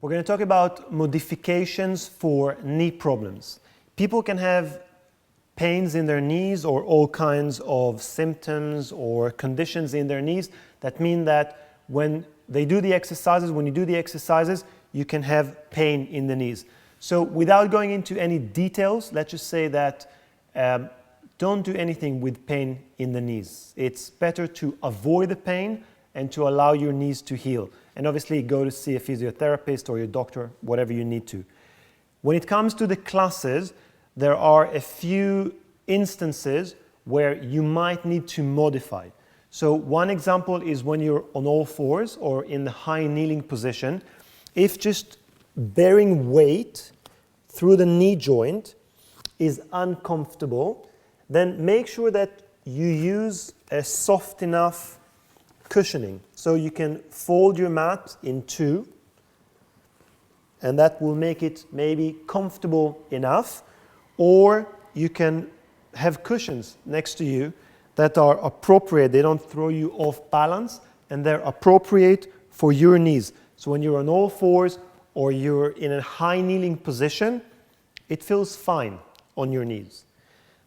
We're going to talk about modifications for knee problems. People can have pains in their knees or all kinds of symptoms or conditions in their knees that mean that when you do the exercises, you can have pain in the knees. So without going into any details, let's just say that don't do anything with pain in the knees. It's better to avoid the pain and to allow your knees to heal. And obviously go to see a physiotherapist or your doctor, whatever you need to. When it comes to the classes, there are a few instances where you might need to modify. So one example is when you're on all fours or in the high kneeling position. If just bearing weight through the knee joint is uncomfortable, then make sure that you use a soft enough cushioning. So you can fold your mat in two, and that will make it maybe comfortable enough. Or you can have cushions next to you that are appropriate. They don't throw you off balance, and they're appropriate for your knees. So when you're on all fours or you're in a high kneeling position, it feels fine on your knees.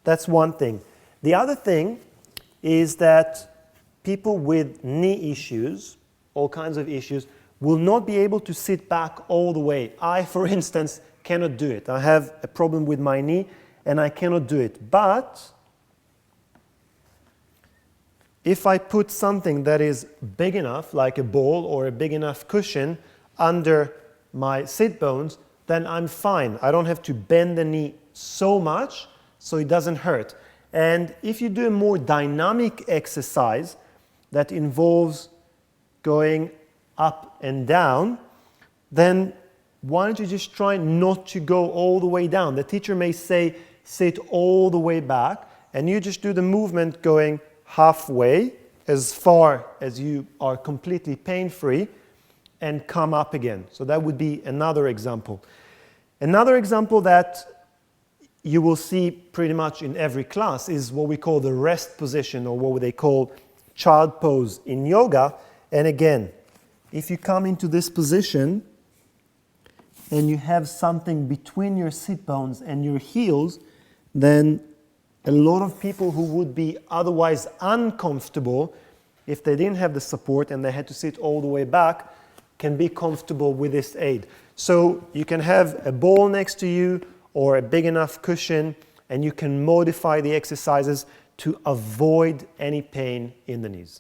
That's one thing. The other thing is that people with knee issues, all kinds of issues, will not be able to sit back all the way. I, for instance, cannot do it. I have a problem with my knee and I cannot do it. But if I put something that is big enough, like a ball or a big enough cushion under my sit bones, then I'm fine. I don't have to bend the knee so much so it doesn't hurt. And if you do a more dynamic exercise that involves going up and down, then why don't you just try not to go all the way down? The teacher may say, sit all the way back, and you just do the movement going halfway, as far as you are completely pain-free, and come up again. So that would be another example. Another example that you will see pretty much in every class is what we call the rest position, or what they call child pose in yoga. And again, if you come into this position and you have something between your sit bones and your heels, then a lot of people who would be otherwise uncomfortable, if they didn't have the support and they had to sit all the way back, can be comfortable with this aid. So you can have a ball next to you or a big enough cushion, and you can modify the exercises to avoid any pain in the knees.